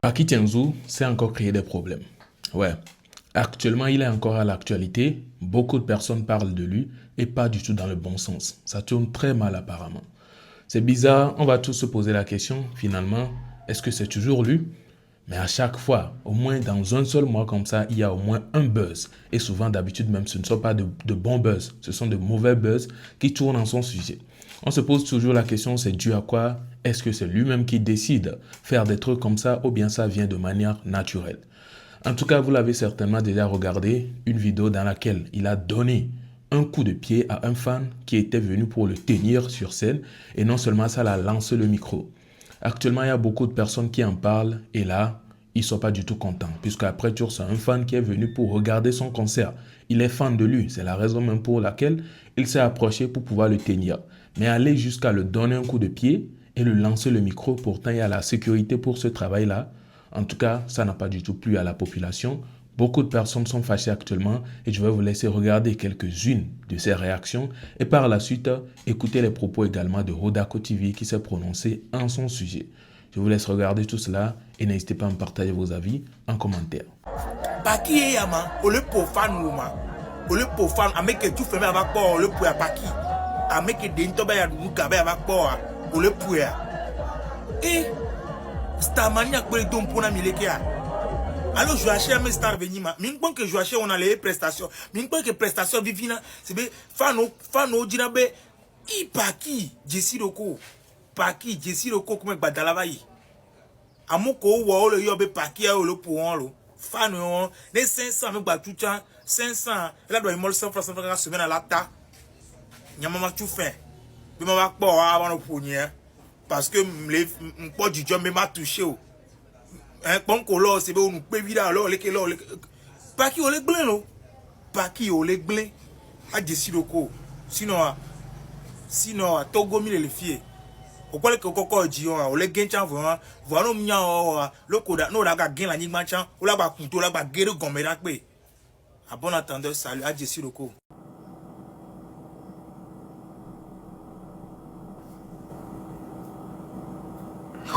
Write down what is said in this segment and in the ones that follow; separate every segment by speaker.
Speaker 1: Paki Tianzou s'est encore créé des problèmes. Ouais. Actuellement, il est encore à l'actualité. Beaucoup de personnes parlent de lui et pas du tout dans le bon sens. Ça tourne très mal apparemment. C'est bizarre, on va tous se poser la question, finalement, est-ce que c'est toujours lui? Mais à chaque fois, au moins dans un seul mois comme ça, il y a au moins un buzz. Et souvent, d'habitude même, ce ne sont pas de bons buzz, ce sont de mauvais buzz qui tournent en son sujet. On se pose toujours la question, c'est dû à quoi? Est-ce que c'est lui-même qui décide faire des trucs comme ça ou bien ça vient de manière naturelle? En tout cas, vous l'avez certainement déjà regardé, une vidéo dans laquelle il a donné un coup de pied à un fan qui était venu pour le tenir sur scène et non seulement ça, l'a lancé le micro. Actuellement, il y a beaucoup de personnes qui en parlent et là, ils ne sont pas du tout contents puisque après tout, c'est un fan qui est venu pour regarder son concert. Il est fan de lui, c'est la raison même pour laquelle il s'est approché pour pouvoir le tenir. Mais aller jusqu'à le donner un coup de pied et le lancer le micro, pourtant il y a la sécurité pour ce travail-là. En tout cas, ça n'a pas du tout plu à la population. Beaucoup de personnes sont fâchées actuellement et je vais vous laisser regarder quelques-unes de ces réactions et par la suite, écouter les propos également de Rodako TV qui s'est prononcé en son sujet. Je vous laisse regarder tout cela et n'hésitez pas à me partager vos avis en commentaire.
Speaker 2: Paki yama, ole profane woman, ole profane, ameke tu feme avec quoi, ole pour Paki, ameke d'intoba ya duka ba avec quoi, ole pour ya. Et Starmania pour les dons pour na milekia. Alors je achète un star venir ma, min pense que je achète on a les prestations, min pense que prestations vivina, c'est be fano dinabe, I Paki, Jessi Roko, Paki, Jessi Roko comme badalavayi. Amoko wa ole yobe Paki ya ole pour on lo. Fan les 500 avec Batouchan 500 là doit il 100 francs semaine à la ta nyamama tu fait mais ma pas avant le premier parce que les pas du job mais m'a touché un bon color c'est bon nous peut vite alors les pas qui on les glen lo pas qui on les glen a décidé ko sinon Togo mille les filles au quoi que koko dit on les gain chan vraiment voilà mia le koda no la ga gain la nyigman chan ou la ba kunto la ba gere gombe na pe à bon entendeur salut à Jessi Roko.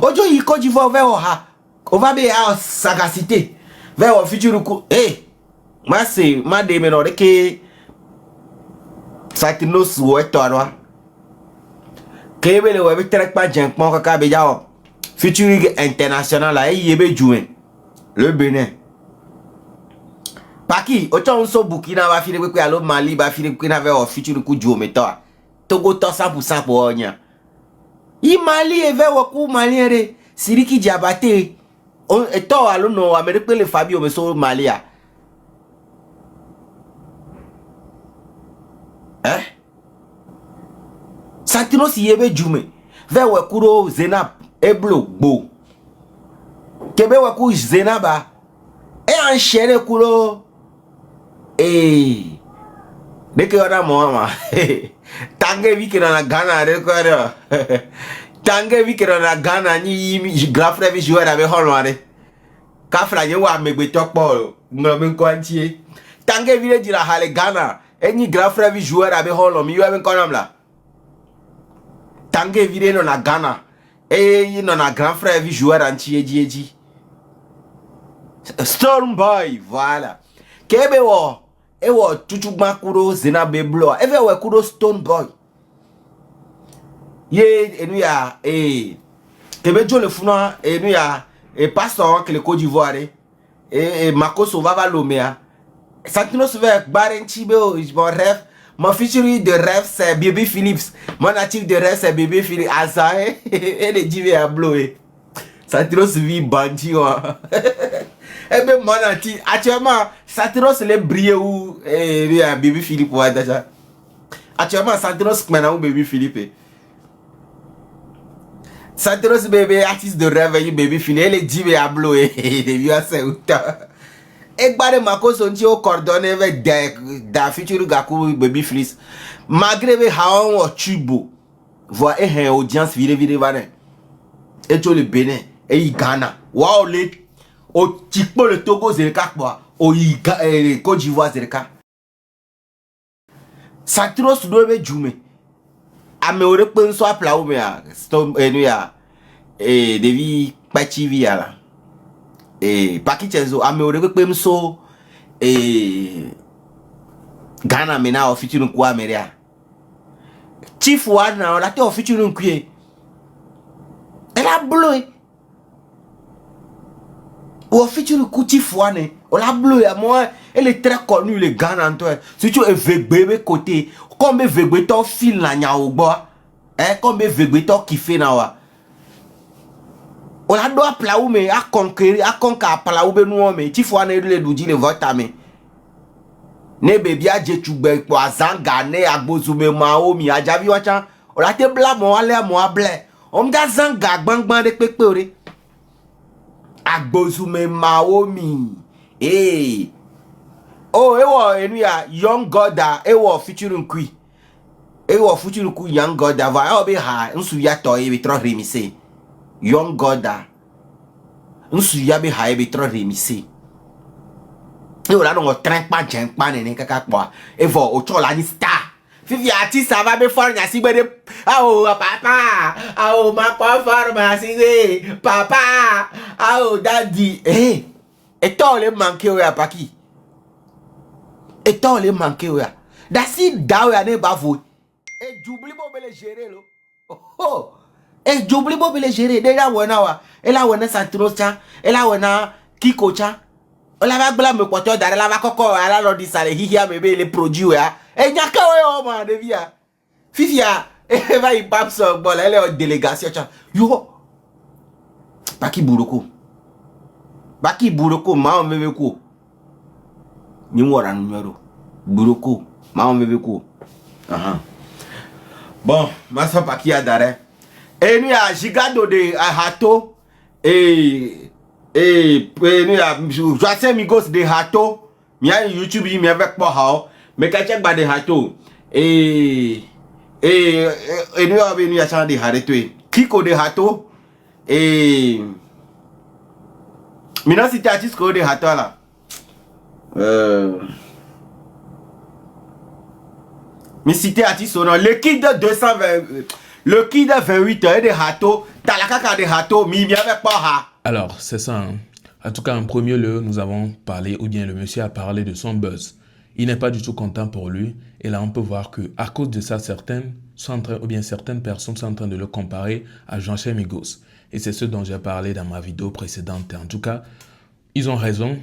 Speaker 3: Ojo yi Côte d'Ivoire vers Oha on va be à sagacité vers au futur Roko moi c'est ma de me no que Satinos ou etoro Kébé web trek pas jeng mon kaka be jao future international la yebe jouer le Bénin Paki autant so Burkina va filer ko alo Mali ba filer ko na vers future ku jou meta Togo to 100% pour onya I Mali e vers ku Mali re Siriki Diabaté on eto alo no Amerique le Fabio me so Malia Santino si yebe jume ve wekuro Zenab eblo gbo kebe weku Zenaba en chere kulo deke ora moama tange wikira na Ghana rekwero tange wikira na Ghana ni grand frère vi jouer avec holware ka fra ye wa megbe tokpo ngome kwantie tange vile dira hale Ghana eni grand frère vi jouer avec holom mi yo ben konamla tangue viré non na Ghana et non na grand frère vi joueur anti eji Storm Boy voilà kebe wo e wo tutu makuro Zenab blo e ve wo kuro Stone Boy ye enu ya kebe jo le funa enu ya pastor que le Côte d'Ivoire Makoso va lomea Santino se ve barenchi be o bon rêve. Mon featuring de rêve c'est Baby Philips. Mon natif de rêve c'est Baby Philips. Ah ça et les divers à blower. Satiros vit bandit. Eh ben mon natif actuellement Satiros les briller ou Baby Philips ouais déjà. Actuellement Satiros maintenant ou Baby Philips. Satiros bébé artiste de rêve Baby Philips et les divers à blower. Les vieux c'est où Egbare Makoso nti o coordonné avec da future Gaku Baby Philips malgré be haon o tubo voit audience vire vané et tout le Bénin et Ghana wa le o tikpo le Togo zereka kwa o Côte d'Ivoire zereka Santros dobe jume ame ore penso apla o me a sto enu ya devi pachi via la Et Paki Chenzo, améoré que so et Ghana mena officiel quoi meria. Chief Wana, on l'a été officiel qui elle a bleu. Ou officiel coup Chief Wana, on l'a bleu à moi. Elle est très connue le Ghana toi. Si tu es vegbe côté, comme vegbe ton fil na nya ogba, comme vegbe ton qui fait na wa. On a doit plaou mais à conquérir à conquérir plaou be nous mais Chief Wana le doudi le vote mais ne baby a jetugbe po azanga ne agbozume maomi ajavi wacha on la te bla mo ale mo able on ga zanga gbangban de pepe ore agbozume maomi oh ewo enu ya young goda ewo featuring kui young goda va obi ha nsu ya to e bitro remise young goda nsu ya be ha e bitro remise et on a donc train pas jeng pas nene kaka quoi et va au chola ni star fifi ati ça va be fort na si be oh papa oh ma pas pharmacie papa oh daddy et toi les manquer ouais pas qui et toi les manquer ouais dasi dawe ane bavo et j'oublie pas le gérer lo oh et j'oublie pas le gérer déjà wona wa et là wona santino cha et là wona kiko cha la va blâme quoi toi derrière la va coco ala lo di sale hihia bébé les produits ya et nyaka we o man de via fifia e va y pap so bol elle est en délégation yo Baki buroko ma on bébé ko ni wora numéro buroko ma on bébé ko bon ma so Baki a dare et nous a gigado de hato et Joachim Migos de Hato, mia YouTube mi avec pas hao, mais quand check ba de Hato et nous a venu à chanter de Hato, Kiko de Hato et mina cité artiste ko de Hato là. Mi cité artiste non, le kid de 220 le kid de 28 ans de Hato, talaka de Hato, mi avec pas ha.
Speaker 1: Alors, c'est ça. Hein. En tout cas, en premier lieu, nous avons parlé, ou bien le monsieur a parlé de son buzz. Il n'est pas du tout content pour lui. Et là, on peut voir que à cause de ça, certaines personnes sont en train de le comparer à Joachim Migos. Et c'est ce dont j'ai parlé dans ma vidéo précédente. En tout cas, ils ont raison,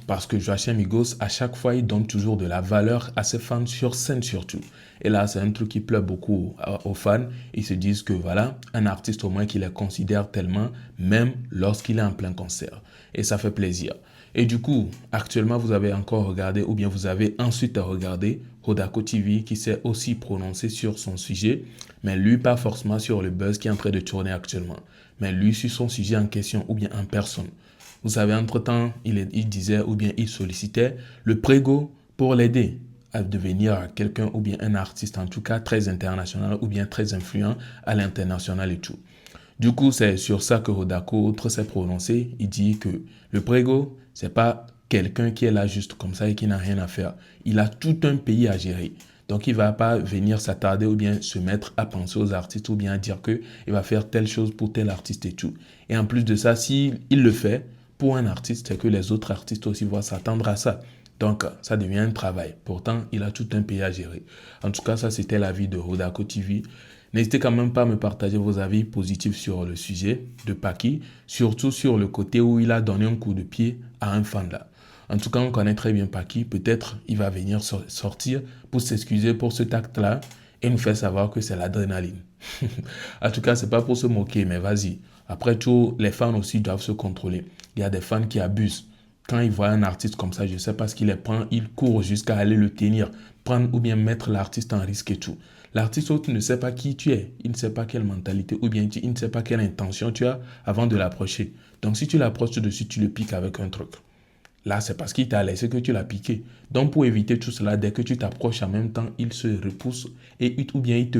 Speaker 1: parce que Joachim Migos, à chaque fois, il donne toujours de la valeur à ses fans sur scène surtout. Et là, c'est un truc qui plaît beaucoup aux fans. Ils se disent que voilà, un artiste au moins qui les considère tellement, même lorsqu'il est en plein concert. Et ça fait plaisir. Et du coup, actuellement, vous avez encore regardé, ou bien vous avez ensuite regardé Hodako TV qui s'est aussi prononcé sur son sujet, mais lui, pas forcément sur le buzz qui est en train de tourner actuellement, mais lui sur son sujet en question ou bien en personne. Vous savez, entre-temps, il disait ou bien il sollicitait le Prégo pour l'aider à devenir quelqu'un ou bien un artiste, en tout cas très international ou bien très influent à l'international et tout. Du coup, c'est sur ça que Hodako s'est prononcé. Il dit que le Prégo, c'est pas quelqu'un qui est là juste comme ça et qui n'a rien à faire. Il a tout un pays à gérer. Donc, il ne va pas venir s'attarder ou bien se mettre à penser aux artistes ou bien à dire qu'il va faire telle chose pour tel artiste et tout. Et en plus de ça, s'il le fait pour un artiste, c'est que les autres artistes aussi vont s'attendre à ça. Donc, ça devient un travail. Pourtant, il a tout un pays à gérer. En tout cas, ça, c'était l'avis de Hodako TV. N'hésitez quand même pas à me partager vos avis positifs sur le sujet de Paki, surtout sur le côté où il a donné un coup de pied à un fan là. En tout cas, on connaît très bien Paki. Peut-être il va venir sortir pour s'excuser pour cet acte-là et nous faire savoir que c'est l'adrénaline. En tout cas, c'est pas pour se moquer, mais vas-y. Après tout, les fans aussi doivent se contrôler. Il y a des fans qui abusent. Quand ils voient un artiste comme ça, je sais pas ce qu'il les prend, ils courent jusqu'à aller le tenir, prendre ou bien mettre l'artiste en risque et tout. L'artiste autre ne sait pas qui tu es, il ne sait pas quelle mentalité ou bien il ne sait pas quelle intention tu as avant de l'approcher. Donc si tu l'approches dessus, tu le piques avec un truc. Là, c'est parce qu'il t'a laissé que tu l'as piqué. Donc pour éviter tout cela, dès que tu t'approches en même temps, il se repousse ou bien il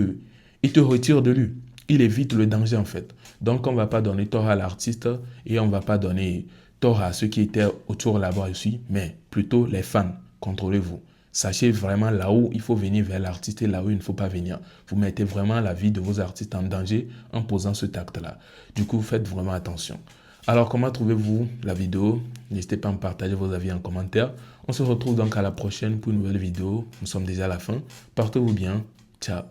Speaker 1: te retire de lui. Il évite le danger en fait. Donc on ne va pas donner tort à l'artiste et on ne va pas donner tort à ceux qui étaient autour là-bas aussi, mais plutôt les fans. Contrôlez-vous. Sachez vraiment là où il faut venir vers l'artiste et là où il ne faut pas venir. Vous mettez vraiment la vie de vos artistes en danger en posant ce acte-là. Du coup, faites vraiment attention. Alors, comment trouvez-vous la vidéo? N'hésitez pas à me partager vos avis en commentaire. On se retrouve donc à la prochaine pour une nouvelle vidéo. Nous sommes déjà à la fin. Portez-vous bien. Ciao.